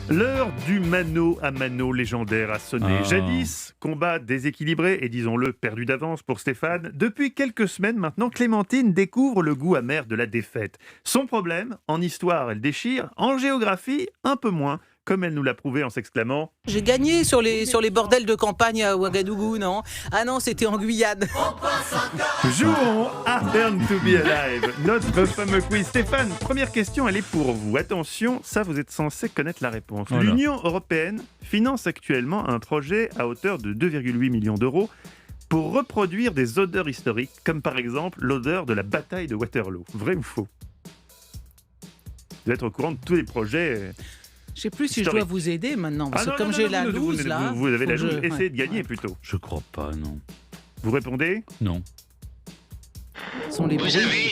L'heure du mano à mano légendaire a sonné. Jadis, combat déséquilibré et disons-le perdu d'avance pour Stéphane. Depuis quelques semaines maintenant, Clémentine découvre le goût amer de la défaite. Son problème, en histoire elle déchire, en géographie un peu moins, comme elle nous l'a prouvé en s'exclamant « J'ai gagné sur les bordels de campagne à Ouagadougou, non? Ah non, c'était en Guyane. Jouons à Burn to be Alive, notre fameux quiz. Stéphane, première question, elle est pour vous. Attention, ça vous êtes censé connaître la réponse. Voilà. L'Union européenne finance actuellement un projet à hauteur de 2,8 millions d'euros pour reproduire des odeurs historiques, comme par exemple l'odeur de la bataille de Waterloo. Vrai ou faux? Vous êtes au courant de tous les projets. Je sais plus si je dois vous aider maintenant, parce que comme j'ai la loose là... Vous avez la faut que loose, essayez de gagner plutôt. Je crois pas, non. Vous répondez? Non. Sont les Vous avez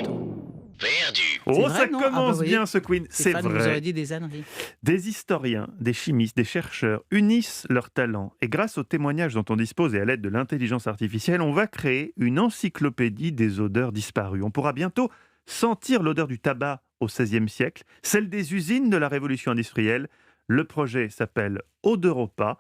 perdu. Oh, vrai, ça non? commence Vous bien voyez, ce quiz, c'est Stéphane vous vrai. aurait dit des âneries. Des historiens, des chimistes, des chercheurs unissent leurs talents et grâce aux témoignages dont on dispose et à l'aide de l'intelligence artificielle, on va créer une encyclopédie des odeurs disparues. On pourra bientôt sentir l'odeur du tabac au XVIe siècle, celle des usines de la révolution industrielle. Le projet s'appelle Odeuropa.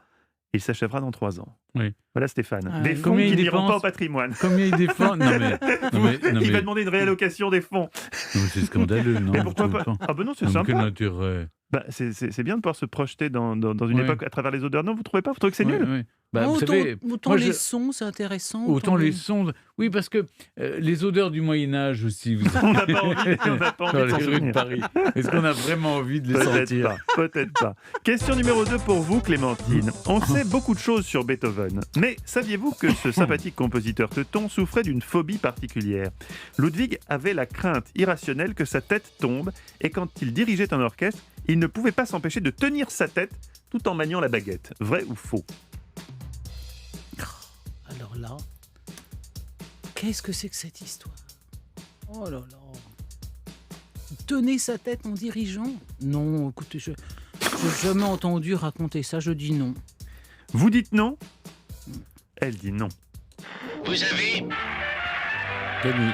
Il s'achèvera dans 3 ans. Oui. Voilà Stéphane. Ah, Des oui. fonds Combien qui il n'iront dépense pas au patrimoine. Combien il défend? Non mais Il va demander une réallocation des fonds. c'est scandaleux, non? Mais pourquoi tout le pas? temps. Ah ben non, c'est Non, mais quel sympa. intérêt? Bah, c'est bien de pouvoir se projeter dans une Ouais. époque à travers les odeurs. Non, vous trouvez pas? Vous trouvez que c'est Ouais, nul? ouais. Bah, Non, vous savez, autant moi, les je- sons, c'est intéressant. autant les sons. Oui, parce que les odeurs du Moyen-Âge aussi. Vous... On n'a pas envie, on n'a pas envie Dans de s'en les rues de souvenir. Paris. Est-ce qu'on a vraiment envie de les Peut-être sentir? pas, peut-être pas. Question numéro 2 pour vous, Clémentine. On sait beaucoup de choses sur Beethoven, mais saviez-vous que ce sympathique compositeur teuton souffrait d'une phobie particulière? Ludwig avait la crainte irrationnelle que sa tête tombe, et quand il dirigeait un orchestre, il ne pouvait pas s'empêcher de tenir sa tête tout en maniant la baguette. Vrai ou faux? Alors là, qu'est-ce que c'est que cette histoire? Oh là là. Tenez sa tête en dirigeant? Non, écoutez, je n'ai jamais entendu raconter ça, je dis non. Vous dites non? Elle dit non. Vous avez Gagné. gagné.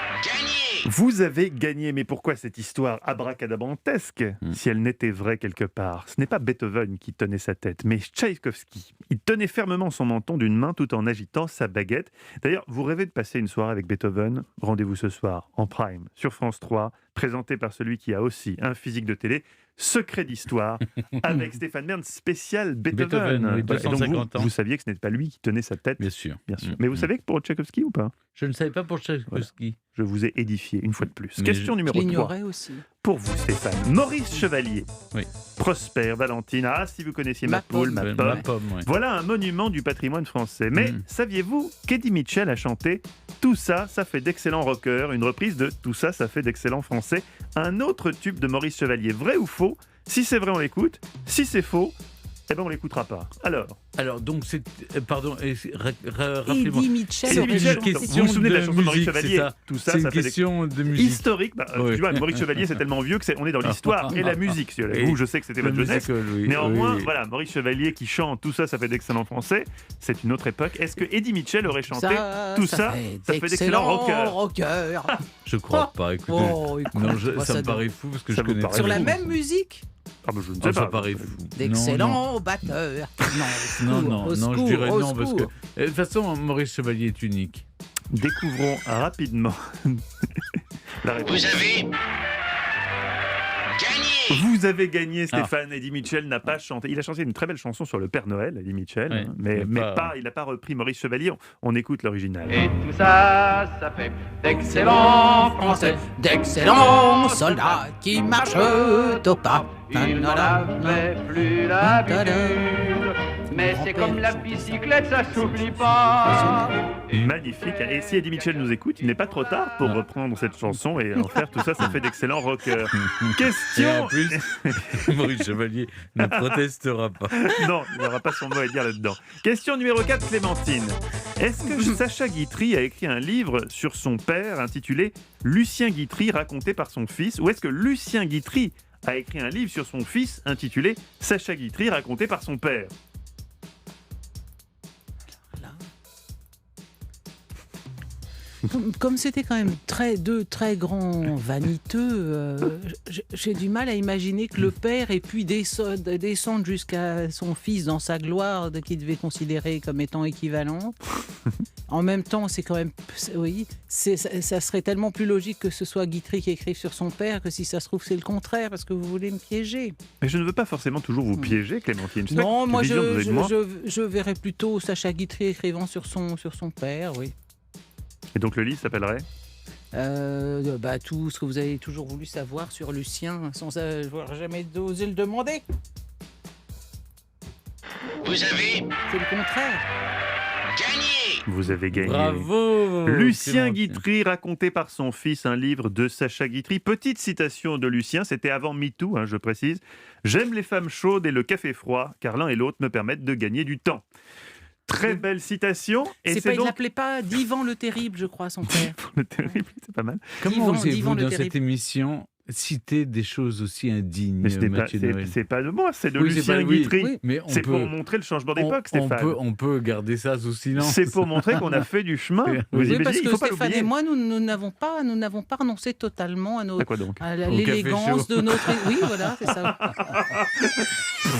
Vous avez gagné, mais pourquoi cette histoire abracadabrantesque si elle n'était vraie quelque part? Ce n'est pas Beethoven qui tenait sa tête, mais Tchaïkovski. Il tenait fermement son menton d'une main tout en agitant sa baguette. D'ailleurs, vous rêvez de passer une soirée avec Beethoven? Rendez-vous ce soir en prime sur France 3, présenté par celui qui a aussi un physique de télé. Secret d'histoire avec Stéphane Bern, spécial Beethoven. Beethoven, oui, Voilà. Et donc 250 ans. vous saviez que ce n'était pas lui qui tenait sa tête, Bien sûr. bien sûr. Mais vous savez que pour Tchaïkovski ou pas? Je ne savais pas pour Tchaïkovski. Je vous ai édifié une fois de plus. Mais Question Je numéro 3. l'ignorais aussi. Pour vous, Stéphane. Maurice Chevalier. Oui. Prosper, Valentine. Ah, si vous connaissiez ma Ma poule, pomme. ma Ma pomme. pomme, ouais. Voilà un monument du patrimoine français. Mais saviez-vous qu'Eddie Mitchell a chanté « Tout ça, ça fait d'excellents rockers », une reprise de « Tout ça, ça fait d'excellents français », un autre tube de Maurice Chevalier. Vrai ou faux? Si c'est vrai, on l'écoute. Si c'est faux, eh ben on l'écoutera pas. Alors, donc, c'est. Pardon, rappelez-moi. Eddie Mitchell Eddie aurait Mitchell, chanté. question vous vous souvenez de la de chanson de Maurice musique, Chevalier? c'est ça. Tout ça, C'est ça une fait question de musique. historique. Bah, Oui. tu vois, Maurice Chevalier, c'est tellement vieux on est dans l'histoire et la musique. Et Vous, je sais que c'était Le votre jeunesse. musical, oui, Néanmoins, oui. voilà, Maurice Chevalier qui chante Tout ça, ça fait d'excellents français, c'est une autre époque. Est-ce que Eddie Mitchell aurait chanté Tout ça, ça fait d'excellents rockers? Je crois pas, écoutez. Oh, écoute, Non, moi, ça me doit- paraît fou parce que Ça je vous connais paraît Sur la fou. même musique? Ah bah je ne sais Ah, ça pas. paraît fou. D'excellents batteurs. Non, au je secours, dirais au non parce que secours. de toute façon, Maurice Chevalier est unique. Découvrons rapidement la réponse. Vous avez gagné. Vous avez gagné, Stéphane. Eddie Mitchell n'a pas chanté. Il a chanté une très belle chanson sur le Père Noël, Eddie Mitchell, Ouais, hein, mais pas- il n'a pas repris Maurice Chevalier. On écoute l'original. Et tout ça, ça fait d'excellents Français, D'excellents soldats qui marchent au pas. ils n'en avaient plus l'habitude. Mais c'est comme la bicyclette, ça s'oublie pas. Magnifique. Et si Eddie Mitchell nous écoute, il n'est pas trop tard pour reprendre cette chanson et en faire tout ça, ça fait d'excellents rockers. Et en Question. plus, Maurice Chevalier ne protestera pas. Non, il n'aura pas son mot à dire là-dedans. Question numéro 4, Clémentine. Est-ce que Sacha Guitry a écrit un livre sur son père intitulé Lucien Guitry raconté par son fils? Ou est-ce que Lucien Guitry a écrit un livre sur son fils intitulé Sacha Guitry raconté par son père? Comme c'était quand même deux très grands vaniteux, j'ai du mal à imaginer que le père ait pu descendre jusqu'à son fils dans sa gloire, qu'il devait considérer comme étant équivalente. En même temps, c'est quand même, oui, ça serait tellement plus logique que ce soit Guitry qui écrive sur son père que si ça se trouve c'est le contraire, parce que vous voulez me piéger. Mais je ne veux pas forcément toujours vous piéger, Clémentine. Je sais Non, pas moi quelle vision vous avez de moi. je verrais plutôt Sacha Guitry écrivant sur son père, oui. Et donc le livre s'appellerait Tout ce que vous avez toujours voulu savoir sur Lucien sans avoir jamais osé le demander. Vous avez C'est le contraire. gagné. Vous avez gagné. Bravo Lucien Clémentine. Guitry, raconté par son fils, un livre de Sacha Guitry. Petite citation de Lucien, c'était avant MeToo, je précise. « J'aime les femmes chaudes et le café froid, car l'un et l'autre me permettent de gagner du temps. » Très belle citation. Et C'est pas, il donc... l'appelait pas Divan le Terrible, je crois, son père. Le terrible, c'est pas mal. Comment Divan osez-vous le dans Terrible. cette émission citer des choses aussi indignes, Mais Mathieu Noël? c'est pas de moi, c'est de Oui, c'est Lucien pas- oui, Guitry. oui. Mais C'est pour montrer le changement d'époque, Stéphane. on peut garder ça sous silence. C'est pour montrer qu'on a fait du chemin. Oui, Vous Oui, imaginez, parce il que faut pas Stéphane l'oublier. et moi, nous n'avons pas renoncé totalement à À quoi donc à Au l'élégance café chaud. de notre. Oui, voilà, c'est ça.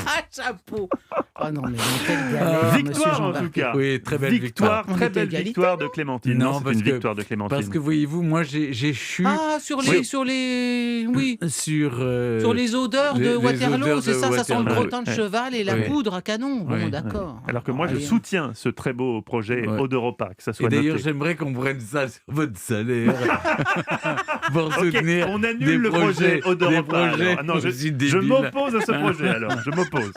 Ah, chapeau. Oh non, mais dans quelle galère, monsieur Victoire en Jean-Baptiste. tout cas. Oui, très belle victoire. On Très était belle égalité. victoire de Clémentine. Non, Non, c'est parce une que- victoire de Clémentine. Parce que voyez-vous, moi j'ai chu Ah, sur les. Oui. sur Sur les odeurs de les Waterloo, odeurs c'est de ça sent le Waterloo. crottin de Ouais. cheval et la Oui. poudre à canon. Bon, Oui. d'accord. Alors que moi, je Allez. soutiens ce très beau projet Ouais. Odorepa, que ça Et soit d'ailleurs, noté. j'aimerais qu'on prenne ça sur votre salaire pour Ok, soutenir on des annule le projets, projet Odorepa. des projets alors. Ah non, je aussi débiles. m'oppose à ce projet alors. Je m'oppose.